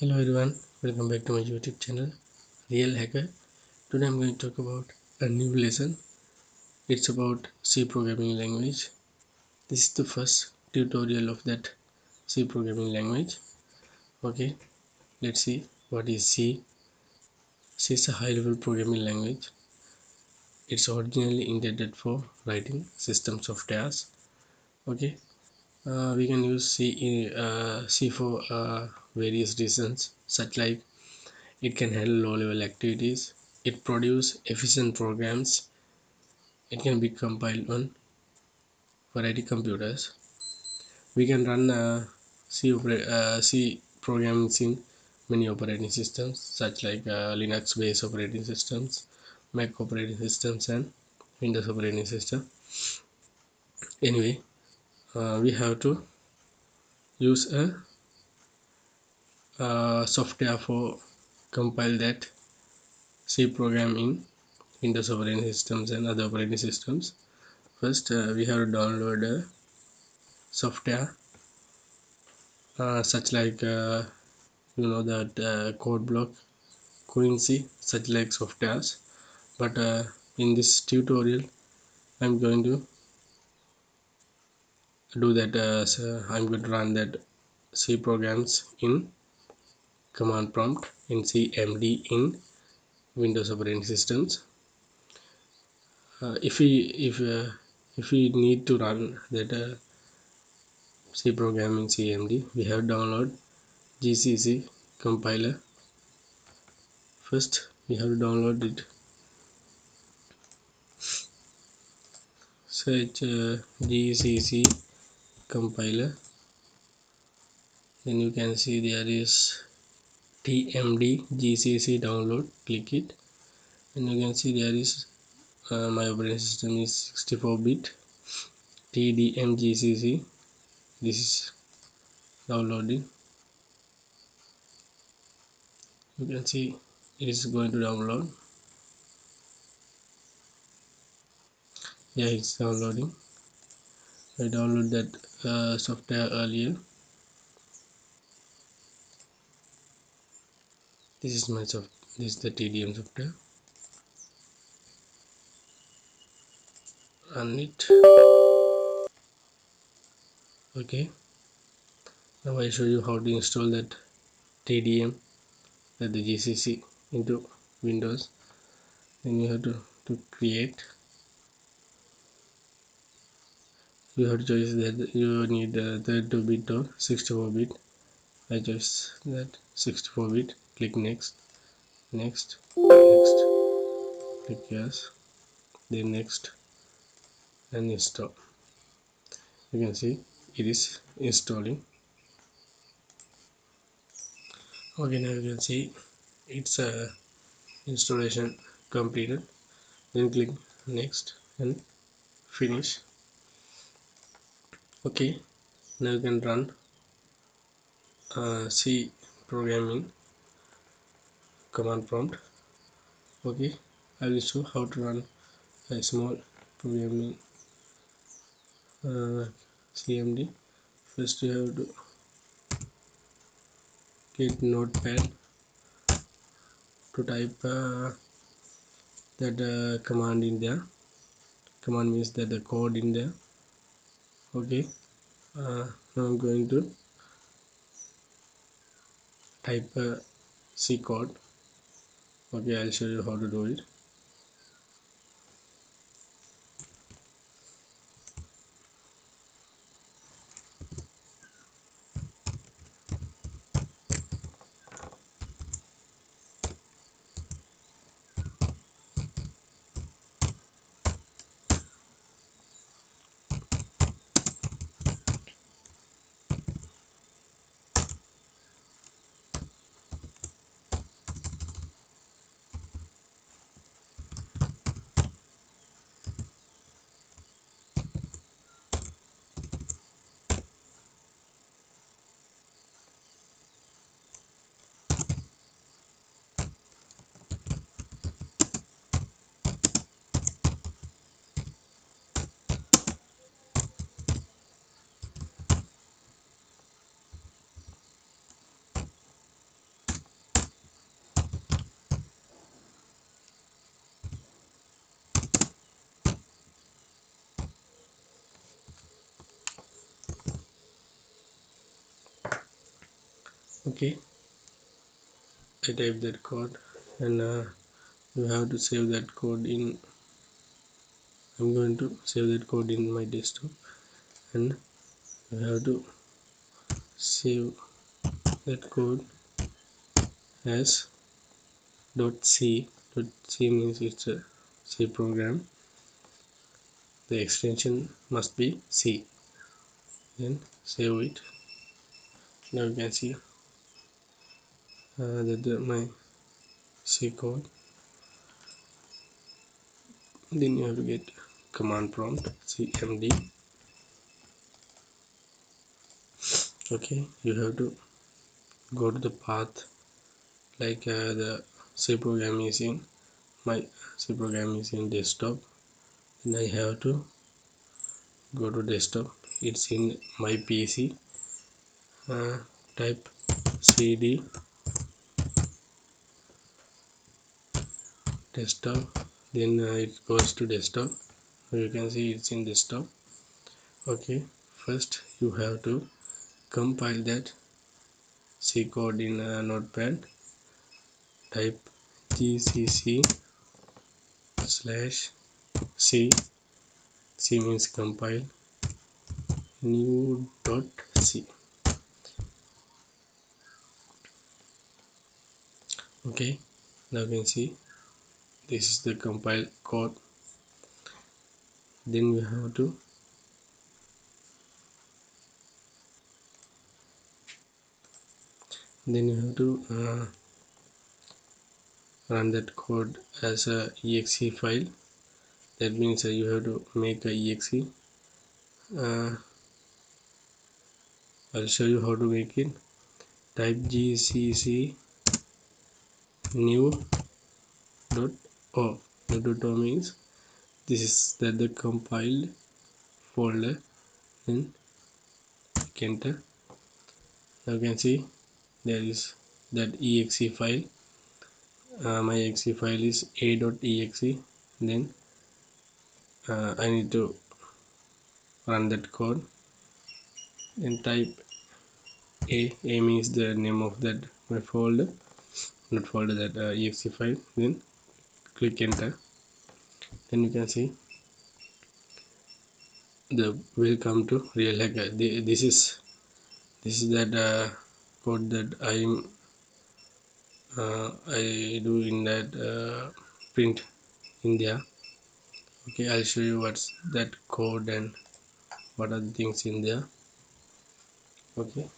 Hello everyone, welcome back to my YouTube channel, Real Hacker. Today I'm going to talk about a new lesson. It's about C programming language. This is the first tutorial of that C programming language. Okay, let's see what is C. C is a high-level programming language. It's originally intended for writing system softwares. Okay, we can use C for various reasons, such like it can handle low-level activities. It produces efficient programs. It can be compiled on variety computers. We can run C programs in many operating systems, such like Linux-based operating systems, Mac operating systems, and Windows operating system. Anyway, we have to use a software for compile that C program in Windows operating systems and other operating systems. First, we have to download a software such like that code block currency such like softwares, but in this tutorial I'm going to do that. So I'm going to run that C programs in command prompt in cmd in Windows operating systems. If we need to run that C program in cmd, we have download gcc compiler. First we have to download it. Search gcc compiler, then you can see there is tmd gcc download. Click it and you can see there is my operating system is 64-bit tdm gcc. This is downloading. You can see it is going to download. Yeah, it's downloading. I downloaded that software earlier. This is my software. This is the tdm software. Run it. Okay, now I show you how to install that tdm, that the gcc, into Windows. Then you have to create. You have to choose that you need 32-bit or 64-bit. I choose that 64-bit. Click next, next, next. Click yes, then next, and install. You can see it is installing. Okay, now you can see it's installation completed. Then click next and finish. Okay, now you can run C programming command prompt. Okay, I will show how to run a small programming cmd. First you have to get notepad to type that command in there. Command means that the code in there. Okay, now I'm going to type C code. Okay, I'll show you how to do it. Okay, I type that code, and you have to save that code in. I'm going to save that code in my desktop, and you have to save that code as .c. .c means it's a C program. The extension must be C. Then save it. Now you can see that my C code. Then you have to get command prompt cmd. Okay, you have to go to the path like the C program is in my C program is in desktop. Then I have to go to desktop. It's in my PC. Type cd desktop. Then it goes to desktop. You can see it's in desktop. Okay, first you have to compile that C code in notepad. Type gcc slash c. C means compile new dot c. Okay, now you can see this is the compile code. Then we have to run that code as a exe file. That means you have to make a exe. I'll show you how to make it. Type gcc new dot o. New dot o means this is that the compiled folder. Then enter. Now you can see there is that exe file. My exe file is a.exe. Then I need to run that code. Then type a means the name of that my folder, not folder, that exe file. Then click enter. Then you can see the welcome to real hacker. This is that code that I do in that print India. Okay, I'll show you what's that code and what are the things in there. Okay,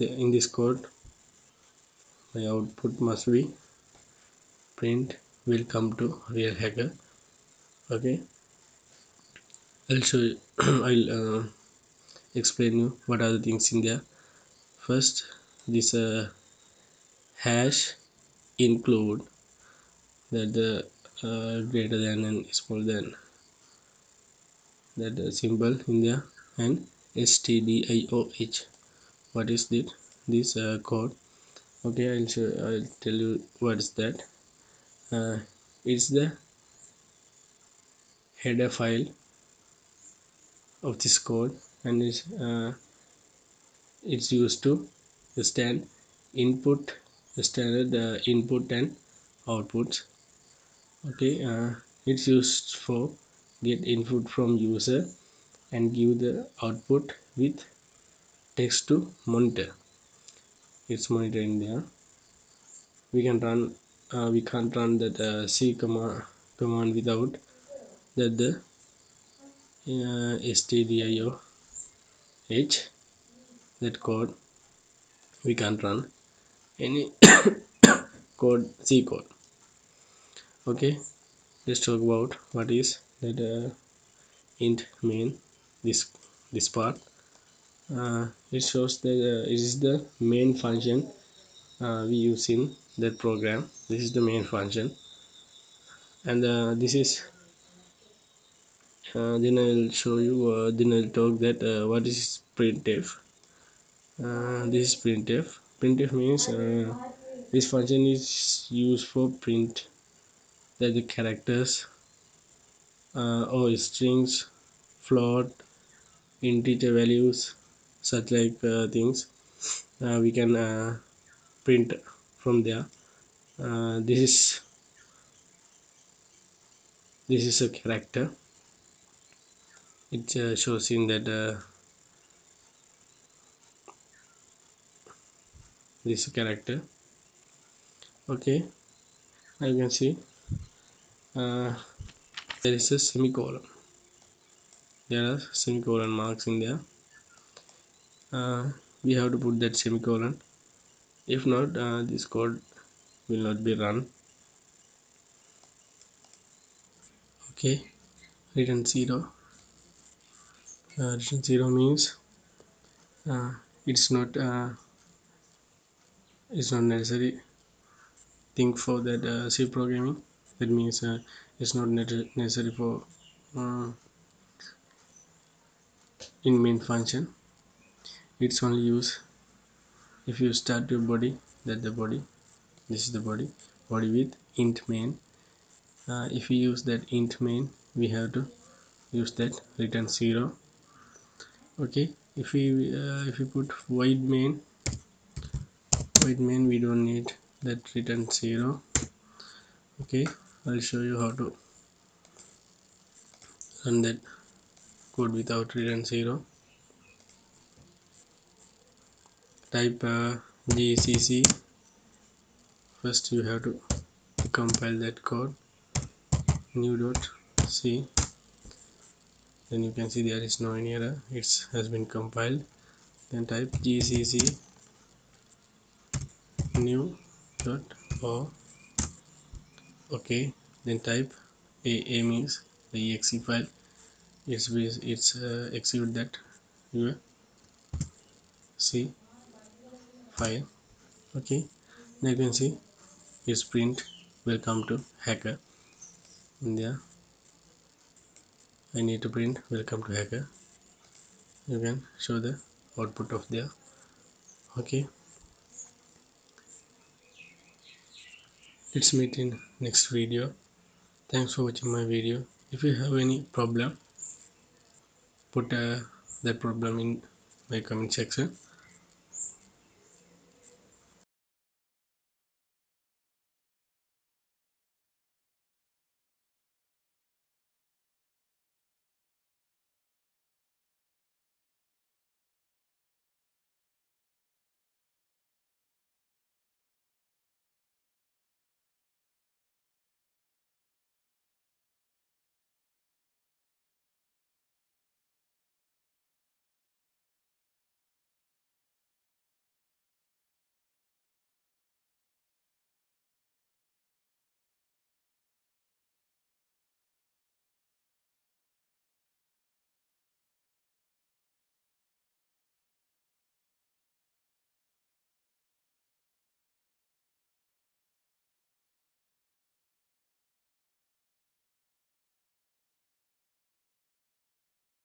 in this code my output must be print welcome to real hacker. Okay, I'll show you I'll explain you what are the things in there. First, this hash include that the greater than and smaller than that symbol in there, and stdioh. What is this code? Okay, I'll tell you what is that. It's the header file of this code, and it's used to stand input, standard input and outputs. Okay, it's used for get input from user and give the output with text to monitor. It's monitoring there. We can't run that c command without that the stdioh, that code. We can't run any code, c code. Okay, let's talk about what is that int main. This part, it shows that it is the main function we use in that program. This is the main function, and this is then I'll show you. Then I'll talk that what is printf. This is printf. Printf means this function is used for print that the characters or strings, float, integer values, such like things we can print from there. This is a character. It shows in that this character. Okay, now you can see uh, there is a semicolon. There are semicolon marks in there. We have to put that semicolon. If not, this code will not be run. Okay, return 0. Return 0 means uh, it's not necessary thing for that C programming. That means it's not necessary for uh, in main function. It's only used if you start your body. That the body. This is the body with int main. If we use that int main, we have to use that return 0. Okay, if we put void main, we don't need that return 0. Okay, I'll show you how to run that code without return 0. Type gcc. First you have to compile that code, new.c. Then you can see there is no any error, it has been compiled. Then type gcc new.o. Okay, then type a means the exe file. It's execute that your c file. Okay, now you can see it's print welcome to hacker. In there I need to print welcome to hacker. You can show the output of there. Okay, let's meet in next video. Thanks for watching my video. If you have any problem, put that problem in my comment section.